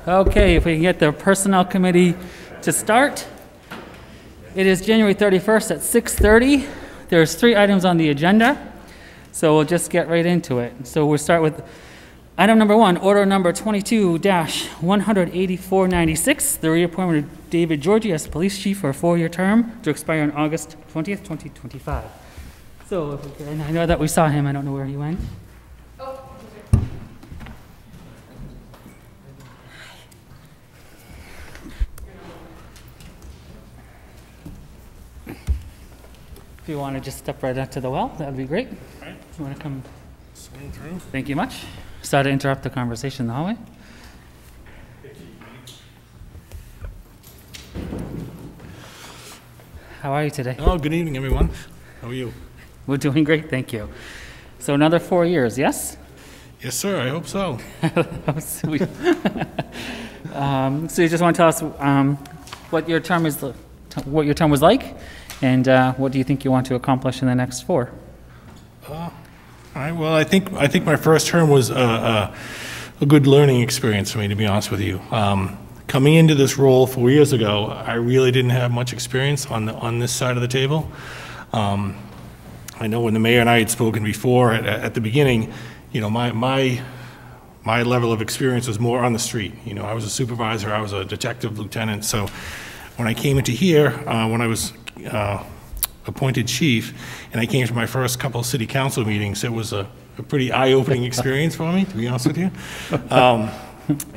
Okay, if we can get the Personnel Committee to start. It is January 31st at 6:30. There's 3 items on the agenda, so we'll just get right into it. So we'll start with item number 1, order number 22-18496, the reappointment of David Georgie as police chief for a 4-year term to expire on August 20th, 2025. So if we can, I know that we saw him, I don't know where he went. If you want to just step right up to the well, that would be great. Right. If you want to come swing through. Thank you much. Sorry to interrupt the conversation in the hallway. How are you today? Oh, good evening, everyone. How are you? We're doing great, thank you. So another 4 years, yes? Yes, sir. I hope so. Sweet. So you just want to tell us what your term is, what your term was like, and what do you think you want to accomplish in the next 4? All right. Well, I think my first term was a good learning experience for me, to be honest with you. Coming into this role 4 years ago, I really didn't have much experience on this side of the table. I know when the mayor and I had spoken before at the beginning, you know, my level of experience was more on the street. You know, I was a supervisor, I was a detective lieutenant. So when I came into here, when I was appointed chief, and I came to my first couple of city council meetings, it was a pretty eye-opening experience for me, to be honest with you.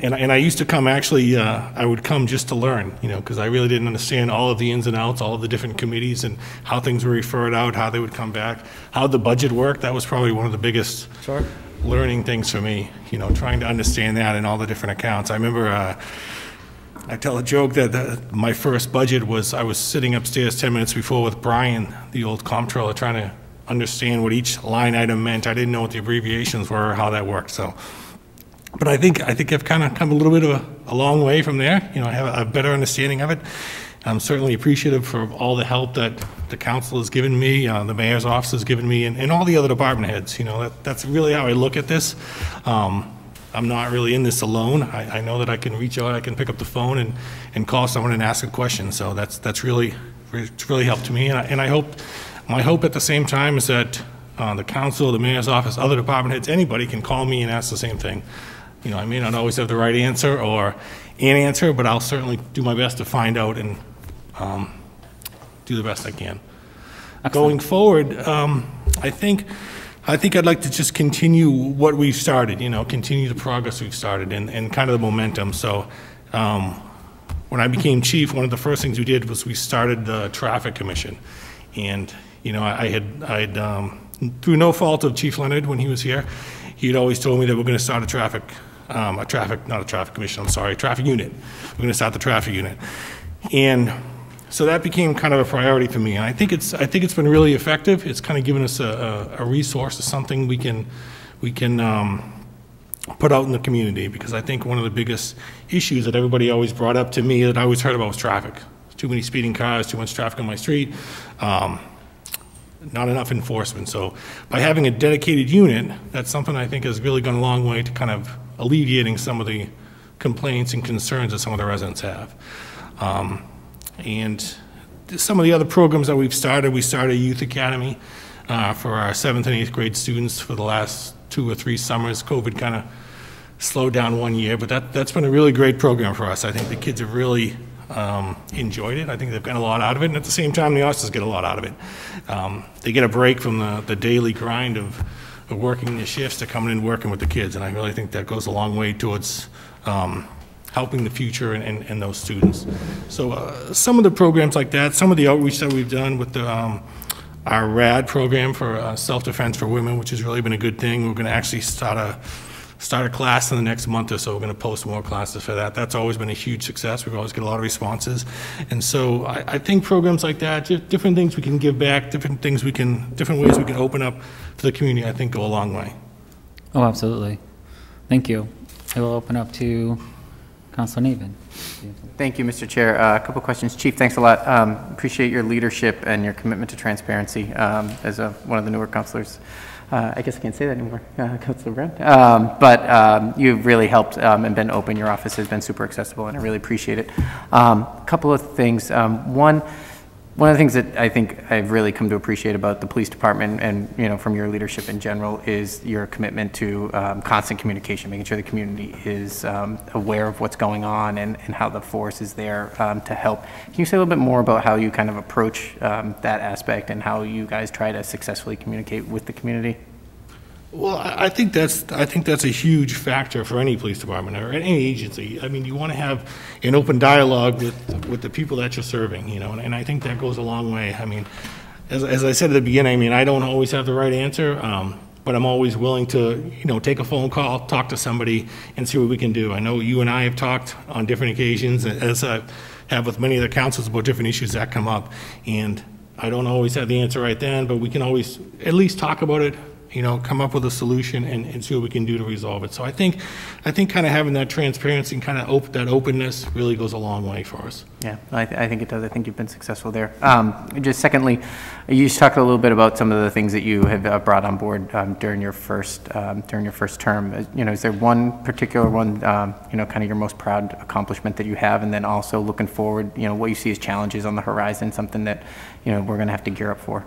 And I used to come, actually, I would come just to learn, you know, because I really didn't understand all of the ins and outs, all of the different committees and how things were referred out, how they would come back, how the budget worked. That was probably one of the biggest learning things for me, you know, trying to understand that and all the different accounts. I remember I tell a joke that my first budget was, I was sitting upstairs 10 minutes before with Brian, the old comptroller, trying to understand what each line item meant. I didn't know what the abbreviations were or how that worked. So, but I think I've kind of come a little bit of a long way from there. You know, I have a better understanding of it. I'm certainly appreciative for all the help that the council has given me, the mayor's office has given me, and all the other department heads. You know, that's really how I look at this. I'm not really in this alone. I know that I can reach out, I can pick up the phone and call someone and ask a question. So it's really helped me. And I hope, my hope at the same time is that the council, the mayor's office, other department heads, anybody can call me and ask the same thing. You know, I may not always have the right answer or an answer, but I'll certainly do my best to find out and do the best I can. Excellent. Going forward, I think I'd like to just continue what we've started, you know, continue the progress we've started and kind of the momentum. So when I became chief, one of the first things we did was we started the traffic commission. And, you know, I had through no fault of Chief Leonard when he was here, he'd always told me that we're going to start a traffic unit. We're going to start the traffic unit. And so that became kind of a priority for me, and I think it's been really effective. It's kind of given us a resource, something we can put out in the community, because I think one of the biggest issues that everybody always brought up to me that I always heard about was traffic. Too many speeding cars, too much traffic on my street, not enough enforcement. So by having a dedicated unit, that's something I think has really gone a long way to kind of alleviating some of the complaints and concerns that some of the residents have. And some of the other programs that we started a youth academy for our 7th and 8th grade students for the last 2 or 3 summers. COVID kind of slowed down 1 year, but that's been a really great program for us. I think the kids have really enjoyed it. I think they've gotten a lot out of it, and at the same time, the officers get a lot out of it. They get a break from the daily grind of working the shifts to coming in and working with the kids, and I really think that goes a long way towards helping the future and those students. So some of the programs like that, some of the outreach that we've done with our RAD program for self-defense for women, which has really been a good thing. We're going to actually start a class in the next month or so. We're going to post more classes for that. That's always been a huge success. We've always got a lot of responses. And so I think programs like that, different things we can give back, different ways we can open up to the community, I think go a long way. Oh, absolutely. Thank you. I will open up to Councilor Navin. Thank you, Mr. Chair. A couple questions. Chief, thanks a lot. Appreciate your leadership and your commitment to transparency as one of the newer councilors. I guess I can't say that anymore, Councilor Brown. But you've really helped and been open. Your office has been super accessible, and I really appreciate it. A couple of things. One of the things that I think I've really come to appreciate about the police department and, you know, from your leadership in general is your commitment to constant communication, making sure the community is aware of what's going on and how the force is there to help. Can you say a little bit more about how you kind of approach that aspect and how you guys try to successfully communicate with the community? Well, I think that's a huge factor for any police department or any agency. I mean, you want to have an open dialogue with the people that you're serving, you know, and I think that goes a long way. I mean, as I said at the beginning, I mean, I don't always have the right answer, but I'm always willing to, you know, take a phone call, talk to somebody, and see what we can do. I know you and I have talked on different occasions, as I have with many of the councils, about different issues that come up, and I don't always have the answer right then, but we can always at least talk about it, you know, come up with a solution and see what we can do to resolve it. So I think kind of having that transparency and kind of that openness really goes a long way for us. Yeah, I think it does. I think you've been successful there. Just secondly, you just talked a little bit about some of the things that you have brought on board during your first term. You know, is there one particular one, you know, kind of your most proud accomplishment that you have, and then also looking forward, you know, what you see as challenges on the horizon, something that, you know, we're going to have to gear up for?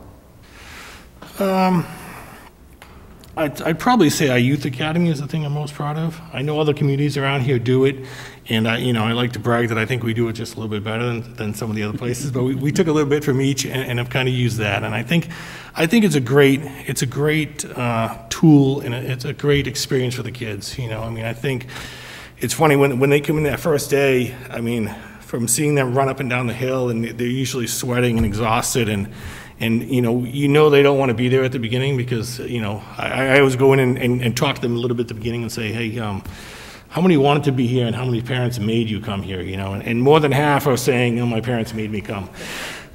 I'd probably say our youth academy is the thing I'm most proud of. I know other communities around here do it, and you know, I like to brag that I think we do it just a little bit better than some of the other places. But we took a little bit from each and have kind of used that. And I think it's a great tool, and it's a great experience for the kids. You know, I mean, I think it's funny when they come in that first day. I mean, from seeing them run up and down the hill, and they're usually sweating and exhausted, and you know they don't want to be there at the beginning, because, you know, I always go in and talk to them a little bit at the beginning and say, hey, how many wanted to be here and how many parents made you come here, you know? And more than half are saying, oh, my parents made me come.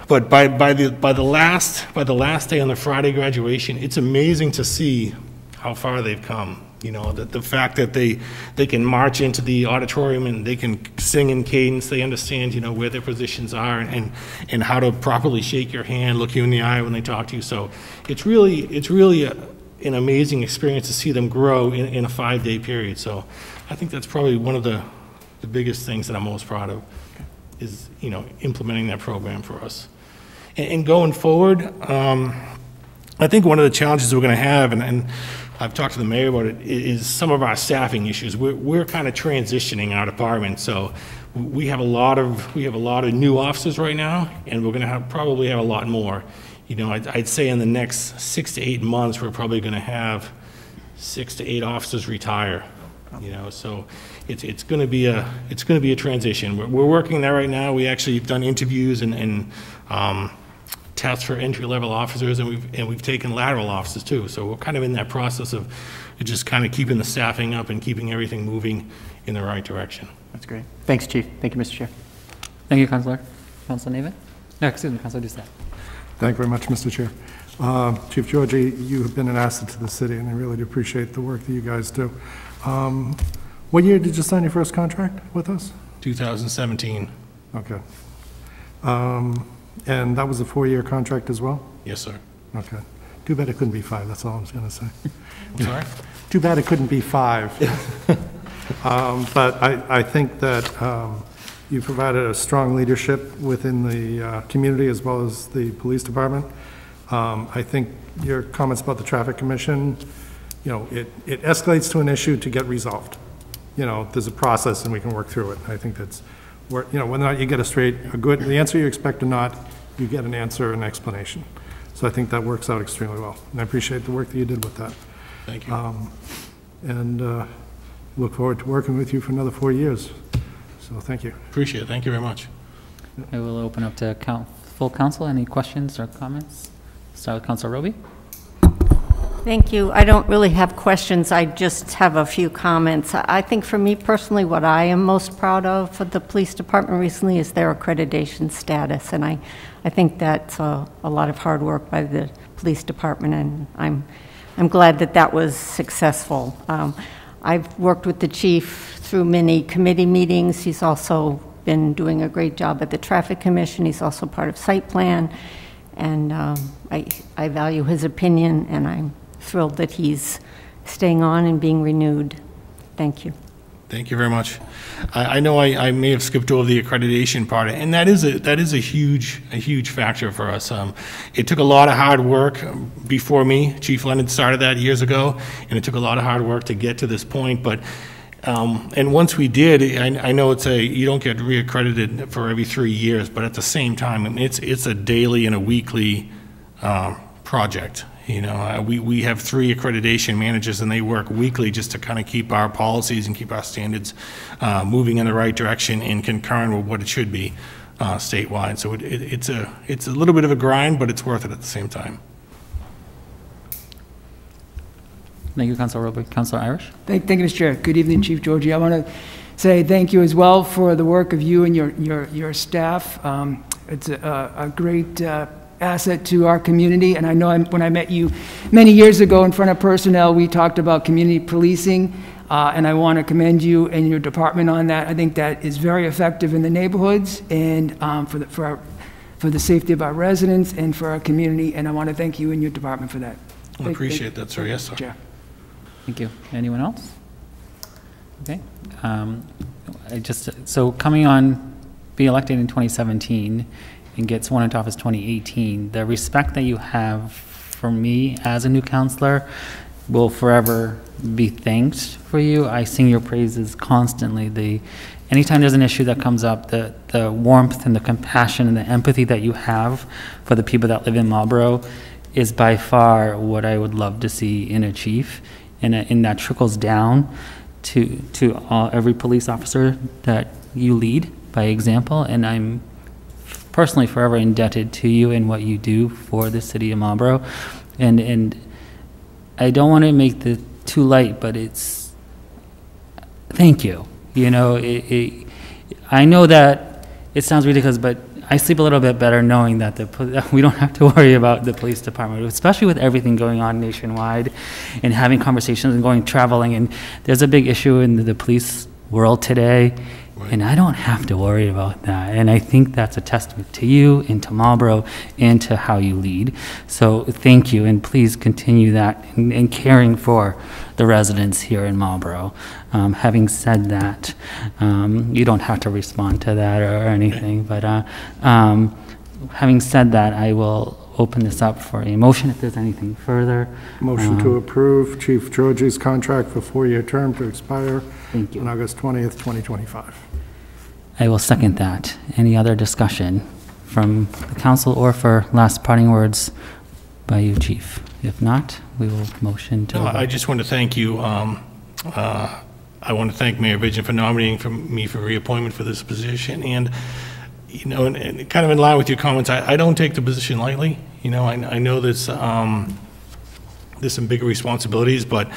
But by the last day on the Friday graduation, it's amazing to see how far they've come. You know, the fact that they can march into the auditorium and they can sing in cadence. They understand, you know, where their positions are and how to properly shake your hand, look you in the eye when they talk to you. So it's really an amazing experience to see them grow in a 5-day period. So I think that's probably one of the biggest things that I'm most proud of, is, you know, implementing that program for us. And going forward, I think one of the challenges we're going to have, and I've talked to the mayor about it, is some of our staffing issues. We're kind of transitioning our department, so we have a lot of new officers right now, and we're going to probably have a lot more. You know, I'd say in the next 6 to 8 months, we're probably going to have 6 to 8 officers retire. You know, so it's going to be a transition. We're working there right now. We actually have done interviews and tests for entry-level officers, and we've taken lateral officers too. So we're kind of in that process of just kind of keeping the staffing up and keeping everything moving in the right direction. That's great. Thanks, Chief. Thank you, Mr. Chair. Thank you, Councilor. Councilor Navin? No, excuse me, Councilor Doucette. Thank you very much, Mr. Chair. Chief Georgie, you have been an asset to the city, and I really do appreciate the work that you guys do. What year did you sign your first contract with us? 2017. Okay. And that was a 4-year contract as well? Yes, sir. Okay. Too bad it couldn't be 5, that's all I was going to say. I'm sorry? Too bad it couldn't be 5. But I think that you provided a strong leadership within the community as well as the police department. I think your comments about the traffic commission, you know, it escalates to an issue to get resolved. You know, there's a process and we can work through it. I think that's where, you know, whether or not you get the answer you expect or not, you get an answer, an explanation. So I think that works out extremely well. And I appreciate the work that you did with that. Thank you. And look forward to working with you for another 4 years. So thank you. Appreciate it. Thank you very much. I will open up to full council. Any questions or comments? Start with Councilor Roby. Thank you. I don't really have questions. I just have a few comments. I think for me personally, what I am most proud of for the police department recently is their accreditation status. And I think that's a lot of hard work by the police department, and I'm glad that that was successful. I've worked with the chief through many committee meetings. He's also been doing a great job at the Traffic Commission. He's also part of Site Plan. And I value his opinion, and I'm thrilled that he's staying on and being renewed. Thank you. Thank you very much. I know I may have skipped over the accreditation part, and that is a huge factor for us. It took a lot of hard work before me. Chief Leonard started that years ago, and it took a lot of hard work to get to this point. But and once we did, I know you don't get reaccredited for every 3 years, but at the same time, I mean, it's a daily and a weekly project. You know, we have 3 accreditation managers, and they work weekly just to kind of keep our policies and keep our standards moving in the right direction and concurrent with what it should be statewide. So it's a little bit of a grind, but it's worth it at the same time. Thank you, Councilor Roby. Councilor Irish? Thank you, Mr. Chair. Good evening, Chief Georgie. I want to say thank you as well for the work of you and your staff. It's a great asset to our community, and I know when I met you many years ago in front of personnel, we talked about community policing, and I want to commend you and your department on that. I think that is very effective in the neighborhoods and for the safety of our residents and for our community, and I want to thank you and your department for that. I appreciate that, sir. Yes, sir. Chair. Thank you. Anyone else? Okay. So coming on, be elected in 2017 and get sworn into office 2018, the respect that you have for me as a new counselor will forever be thanked for you. I sing your praises constantly. Anytime there's an issue that comes up, the warmth and the compassion and the empathy that you have for the people that live in Marlborough is by far what I would love to see in a chief, and that trickles down to every police officer that you lead by example, and I'm personally forever indebted to you and what you do for the city of Marlborough. And I don't want to make the too light, but it's thank you. You know, I know that it sounds ridiculous, but I sleep a little bit better knowing that we don't have to worry about the police department, especially with everything going on nationwide and having conversations and traveling. And there's a big issue in the police world today. Right. And I don't have to worry about that. And I think that's a testament to you and to Marlborough and to how you lead. So thank you, and please continue that in caring for the residents here in Marlborough. Having said that, you don't have to respond to that or anything, but having said that, I will open this up for a motion if there's anything further. Motion to approve Chief Georgie's contract for 4-year term to expire on August 20th, 2025. I will second that. Any other discussion from the council or for last parting words by you, Chief? If not, we will motion to. No, I just want to thank you. I want to thank Mayor Bidgen for nominating me for reappointment for this position. And, you know, and kind of in line with your comments, I don't take the position lightly. You know, I know there's some bigger responsibilities, but,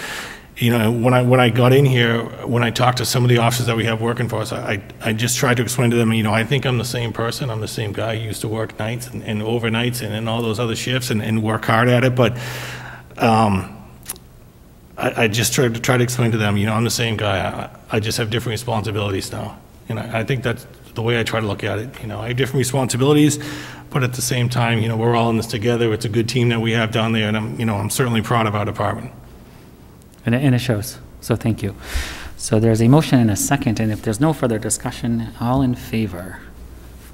you know, when I got in here, when I talked to some of the officers that we have working for us, I just tried to explain to them, you know, I think I'm the same person. I'm the same guy who used to work nights and overnights and all those other shifts and work hard at it. But I just try to explain to them, you know, I'm the same guy. I just have different responsibilities now. And I think that's the way I try to look at it. You know, I have different responsibilities, but at the same time, you know, we're all in this together. It's a good team that we have down there, and I'm certainly proud of our department. And it shows, so thank you. So there's a motion and a second, and if there's no further discussion, all in favor?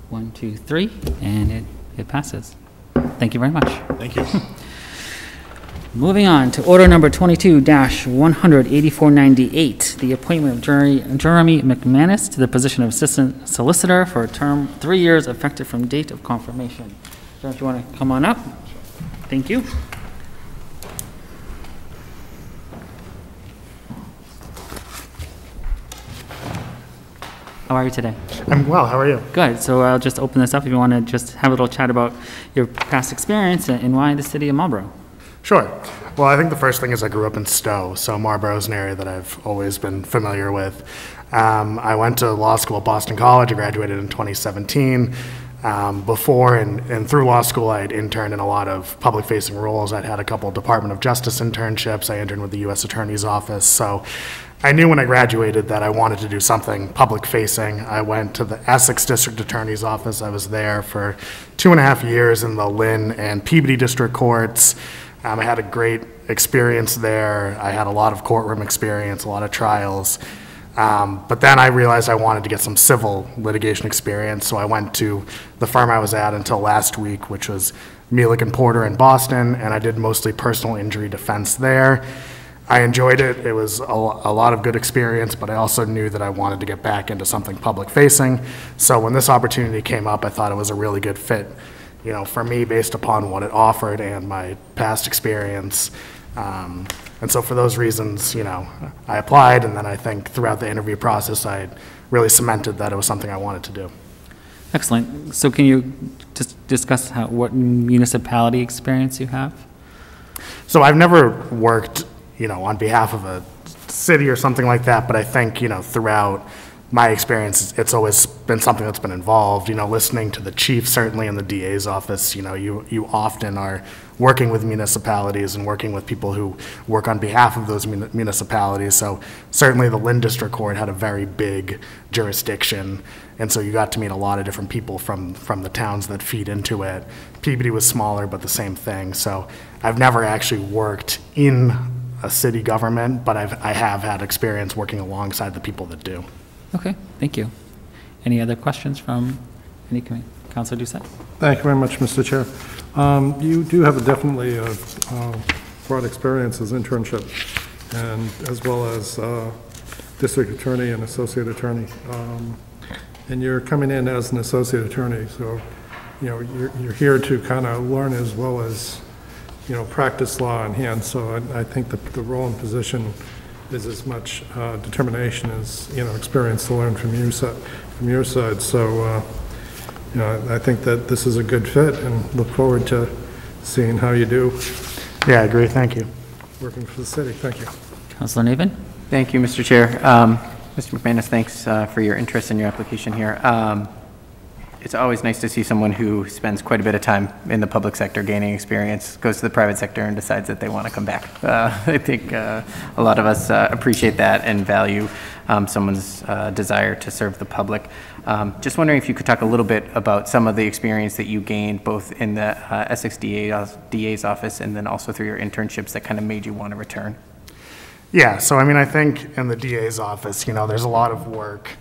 1, 2, 3, and it passes. Thank you very much. Thank you. Moving on to order number 22-100-8498, the appointment of Jeremy McManus to the position of Assistant Solicitor for a term 3 years effective from date of confirmation. Don't you want to come on up? Thank you. How are you today? I'm well. How are you? Good. So I'll just open this up if you want to just have a little chat about your past experience and why the city of Marlborough. Sure. Well, I think the first thing is I grew up in Stowe, so Marlborough is an area that I've always been familiar with. I went to law school at Boston College. I graduated in 2017. Before and through law school, I had interned in a lot of public-facing roles. I'd had a couple Department of Justice internships. I interned with the U.S. Attorney's Office. So I knew when I graduated that I wanted to do something public-facing. I went to the Essex District Attorney's Office. I was there for 2.5 years in the Lynn and Peabody District Courts. I had a great experience there. I had a lot of courtroom experience, a lot of trials. But then I realized I wanted to get some civil litigation experience, so I went to the firm I was at until last week, which was Mielek & Porter in Boston, and I did mostly personal injury defense there. I enjoyed it. It was a lot of good experience, but I also knew that I wanted to get back into something public-facing. So when this opportunity came up, I thought it was a really good fit, you know, for me based upon what it offered and my past experience. And so for those reasons, you know, I applied, and then I think throughout the interview process, I really cemented that it was something I wanted to do. Excellent. So can you just discuss what municipality experience you have? So I've never worked, you know, on behalf of a city or something like that, but I think, you know, throughout my experience, it's always been something that's been involved, you know, listening to the chief, certainly in the DA's office, you know, you often are working with municipalities and working with people who work on behalf of those municipalities. So certainly the Lynn District Court had a very big jurisdiction, and so you got to meet a lot of different people from the towns that feed into it. Peabody was smaller, but the same thing. So I've never actually worked in a city government, but I have had experience working alongside the people that do. Okay, thank you. Any other questions from any committee? Councilor Doucette? Thank you very much, Mr. Chair. You do have definitely a broad experience as internship, and as well as district attorney and associate attorney. And you're coming in as an associate attorney, so you know you're here to kind of learn as well as, you know, practice law in hand. So I think that the role and position is as much determination as, you know, experience to learn from your side. So you know, I think that this is a good fit, and look forward to seeing how you do. Yeah, I agree. Thank you. Working for the city. Thank you. Councilor Navin? Thank you, Mr. Chair. Mr. McManus, thanks for your interest in your application here. It's always nice to see someone who spends quite a bit of time in the public sector gaining experience, goes to the private sector and decides that they want to come back. I think a lot of us appreciate that and value someone's desire to serve the public. Just wondering if you could talk a little bit about some of the experience that you gained both in the Essex DA's office and then also through your internships that kind of made you want to return. Yeah, so I mean, I think in the DA's office, you know, there's a lot of work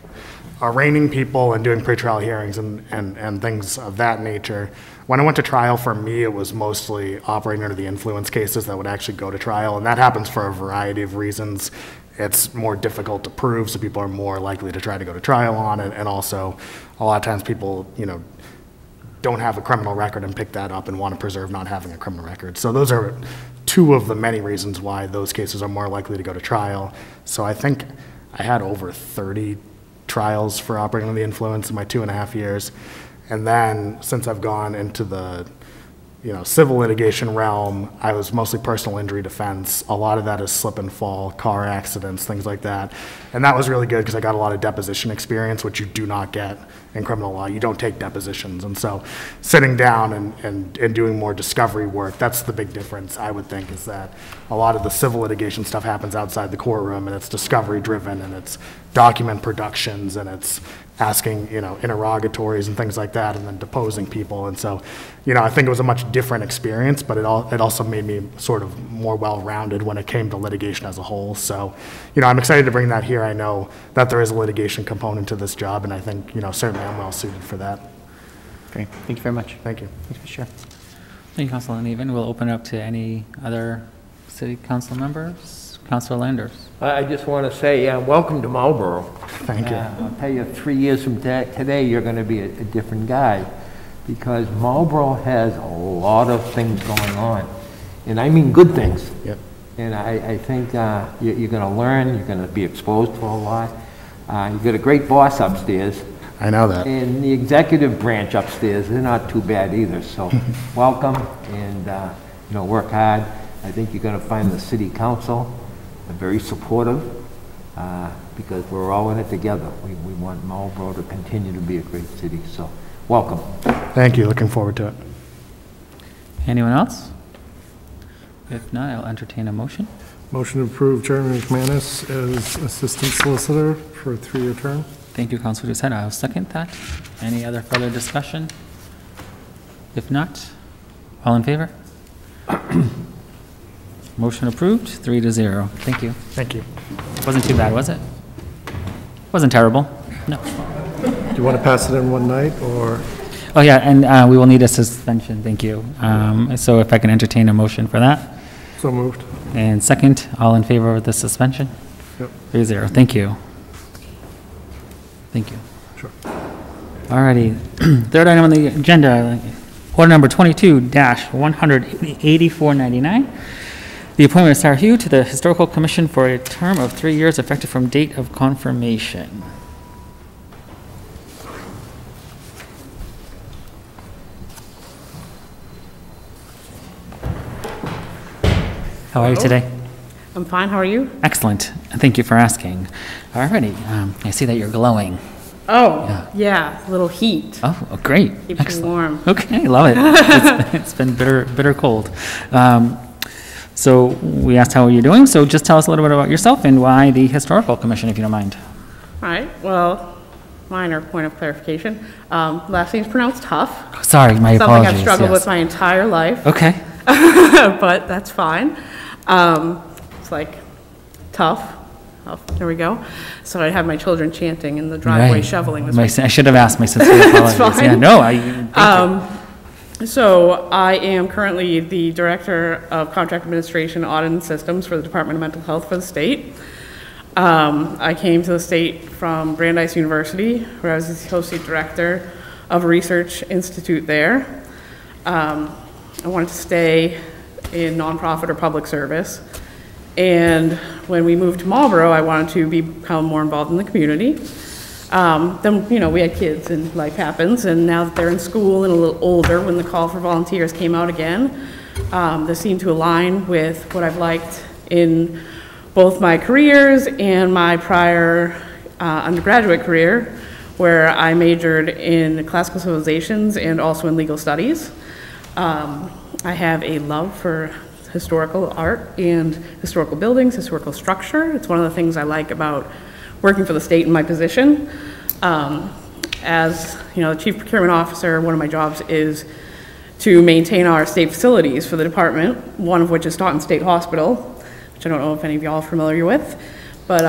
arraigning people and doing pretrial hearings and things of that nature. When I went to trial, for me, it was mostly operating under the influence cases that would actually go to trial, and that happens for a variety of reasons. It's more difficult to prove, so people are more likely to try to go to trial on it, and also a lot of times people, you know, don't have a criminal record and pick that up and want to preserve not having a criminal record. So those are two of the many reasons why those cases are more likely to go to trial. So I think I had over 30 trials for operating under the influence in my 2.5 years. And then since I've gone into the, you know, civil litigation realm, I was mostly personal injury defense. A lot of that is slip and fall, car accidents, things like that. And that was really good because I got a lot of deposition experience, which you do not get in criminal law. You don't take depositions. And so sitting down and doing more discovery work, that's the big difference, I would think, is that a lot of the civil litigation stuff happens outside the courtroom, and it's discovery driven, and it's document productions, and it's asking, you know, interrogatories and things like that, and then deposing people. And so, you know, I think it was a much different experience, but it also made me sort of more well-rounded when it came to litigation as a whole. So, you know, I'm excited to bring that here. I know that there is a litigation component to this job, and I think, you know, certainly I'm well-suited for that. Great. Thank you very much. Thank you. Thanks for sharing. Thank you, Councilor Navin. We'll open it up to any other city council members. Councilor Landers. I just want to say welcome to Marlborough. Thank you. I'll tell you, 3 years from today, you're going to be a different guy, because Marlborough has a lot of things going on, and I mean good things. Yep. And I think you're going to learn, you're going to be exposed to a lot. You've got a great boss upstairs. I know that. And the executive branch upstairs, they're not too bad either. So welcome, and you know, work hard. I think you're going to find the city council very supportive, because we're all in it together. We want Marlborough to continue to be a great city. So welcome. Thank you. Looking forward to it. Anyone else? If not, I'll entertain a motion. Motion to approve Jeremy McManus as assistant solicitor for a 3-year term. Thank you, Councilor Doucette. I'll second that. Any other further discussion? If not, all in favor? Motion approved, 3-0. Thank you. Thank you. Wasn't too bad, was it? Wasn't terrible. No. Do you want to pass it in one night, or? Oh, yeah, and we will need a suspension. Thank you. So if I can entertain a motion for that. So moved. And second, all in favor of the suspension? Yep. 3-0. Thank you. Thank you. Sure. All righty. Third item on the agenda, order number 22-18499. The appointment of Sarah Hugh to the Historical Commission for a term of 3 years effective from date of confirmation. How are you today? I'm fine, how are you? Excellent. Thank you for asking. All righty. I see that you're glowing. Oh, yeah, a little heat. Oh, great. Keeps Excellent. you warm. Okay, love it. It's been bitter cold. So we asked how you're doing, so just tell us a little bit about yourself and why the Historical Commission, if you don't mind. All right, well, minor point of clarification. Last name's pronounced Tough. Sorry, my apologies. Something I've struggled yes. with my entire life. Okay. But that's fine. It's like tough. Oh, there we go. So I had my children chanting in the driveway, Right. shoveling this week. I should have asked my sincere apologies. fine. Yeah, no, thank you. So I am currently the Director of Contract Administration, Audit and Systems for the Department of Mental Health for the state. I came to the state from Brandeis University, where I was the Associate Director of a research institute there. I wanted to stay in nonprofit or public service. And when we moved to Marlborough, I wanted to become more involved in the community. Then, we had kids and life happens, and now that they're in school and a little older, when the call for volunteers came out again, this seemed to align with what I've liked in both my careers and my prior undergraduate career, where I majored in classical civilizations and also in legal studies. I have a love for historical art and historical buildings, historical structure. It's one of the things I like about working for the state in my position. As the Chief Procurement Officer, one of my jobs is to maintain our state facilities for the department, one of which is Staunton State Hospital, which I don't know if any of y'all are familiar with, but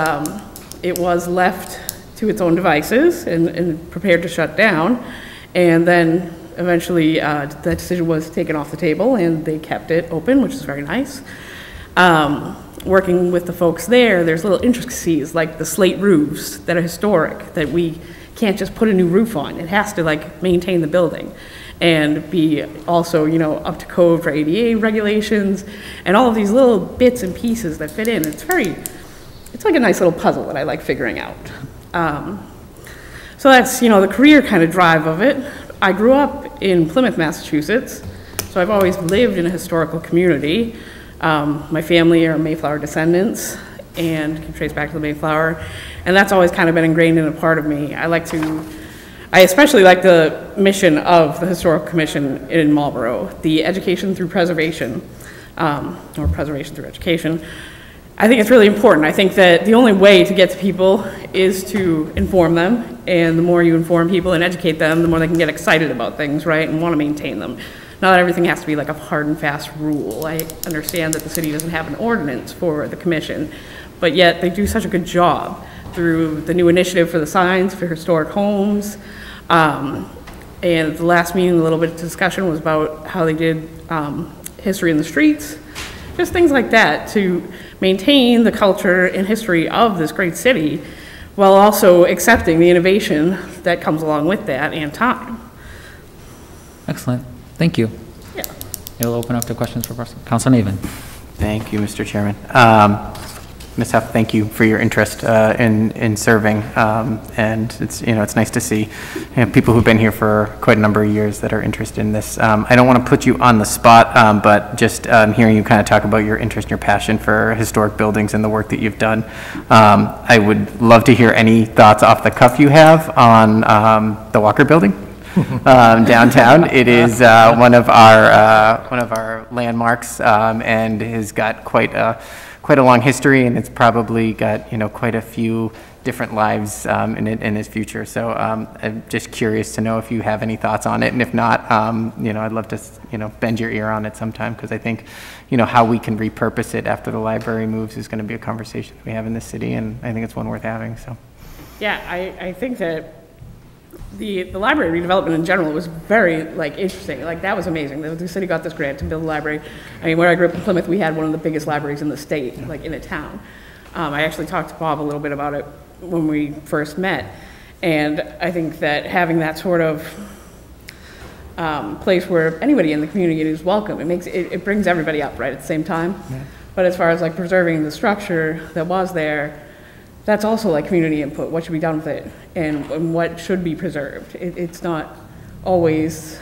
it was left to its own devices and prepared to shut down, and then eventually that decision was taken off the table and they kept it open, which is very nice. Working with the folks there, there's little intricacies like the slate roofs that are historic that we can't just put a new roof on. It has to maintain the building and be also, up to code for ADA regulations and all of these little bits and pieces that fit in. It's like a nice little puzzle that I like figuring out. So that's, the career kind of drive of it. I grew up in Plymouth, Massachusetts, so I've always lived in a historical community. My family are Mayflower descendants and can trace back to the Mayflower, and that's always kind of been ingrained in a part of me. I especially like the mission of the Historical Commission in Marlborough, the education through preservation, or preservation through education. I think it's really important. I think that the only way to get to people is to inform them, and the more you inform people and educate them, the more they can get excited about things, right, and want to maintain them. Not that everything has to be like a hard and fast rule. I understand that the city doesn't have an ordinance for the commission, but yet they do such a good job through the new initiative for the signs for historic homes. And the last meeting, a little bit of discussion was about how they did history in the streets, just things like that to maintain the culture and history of this great city while also accepting the innovation that comes along with that and time. Excellent. Thank you. Yeah. It'll open up to questions for Council Navin. Thank you, Mr. Chairman. Ms. Huff, thank you for your interest in serving, and it's nice to see people who've been here for quite a number of years that are interested in this. I don't want to put you on the spot, but just hearing you kind of talk about your interest and your passion for historic buildings and the work that you've done, I would love to hear any thoughts off the cuff you have on the Walker Building. Downtown. It is one of our landmarks, and has got quite a long history, and it's probably got quite a few different lives in his future. So I'm just curious to know if you have any thoughts on it, and if not, I'd love to bend your ear on it sometime, because I think how we can repurpose it after the library moves is going to be a conversation we have in this city, and I think it's one worth having. So Yeah, I think that the library redevelopment in general was very interesting. That was amazing. The city got this grant to build a library. I mean, where I grew up in Plymouth, we had one of the biggest libraries in the state, in a town. I actually talked to Bob a little bit about it when we first met, and I think that having that sort of place where anybody in the community is welcome, it brings everybody up right at the same time. Yeah. But as far as preserving the structure that was there, that's also community input. What should be done with it, and what should be preserved? It's not always,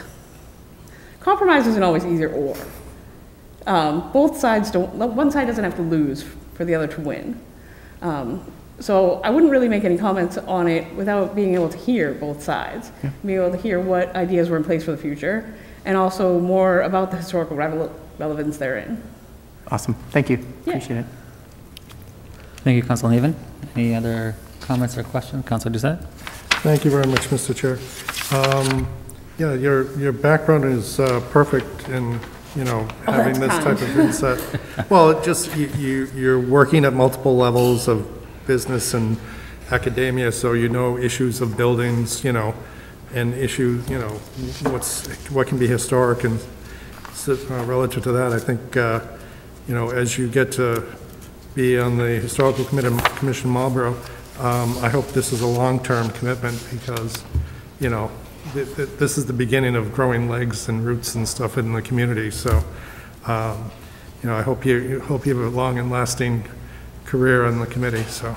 compromise isn't always either or. Both sides one side doesn't have to lose for the other to win. So I wouldn't really make any comments on it without being able to hear both sides, being able to hear what ideas were in place for the future, and also more about the historical relevance therein. Awesome. Thank you. Appreciate it. Thank you, Councilor Neven. Any other comments or questions? Councilor Doucette? Thank you very much, Mr. Chair. Yeah, your background is perfect in, having this type of insight. Well, you're working at multiple levels of business and academia, so issues of buildings, and issues, what can be historic, and relative to that, I think, as you get to be on the Historical Commission Marlborough, I hope this is a long-term commitment, because, this is the beginning of growing legs and roots and stuff in the community. So, I hope you have a long and lasting career on the committee. So,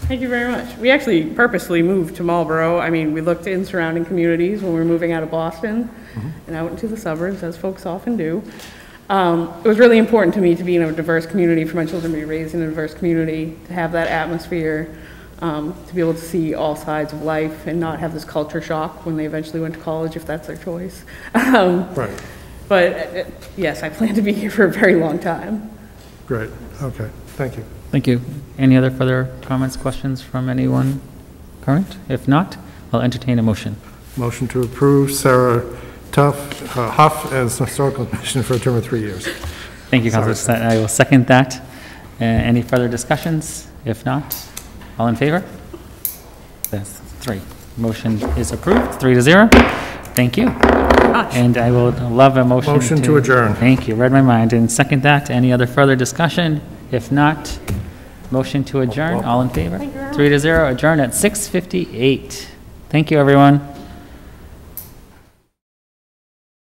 thank you very much. We actually purposely moved to Marlborough. I mean, we looked in surrounding communities when we were moving out of Boston and out into the suburbs, as folks often do. It was really important to me to be in a diverse community, for my children to be raised in a diverse community, to have that atmosphere, to be able to see all sides of life and not have this culture shock when they eventually went to college, if that's their choice. right. But yes, I plan to be here for a very long time. Great. Okay. Thank you. Thank you. Any other further comments, questions from anyone current? If not, I'll entertain a motion. Motion to approve Sarah Huff as Historical Commission for a term of 3 years. Thank you, Councilor. I will second that. Any further discussions? If not, all in favor? That's 3. Motion is approved, 3-0. Thank you. And I will love a motion. Motion to adjourn. Thank you. Read my mind. And second that. Any other further discussion? If not, motion to adjourn. All in favor? 3-0. Adjourn at 6:58. Thank you, everyone.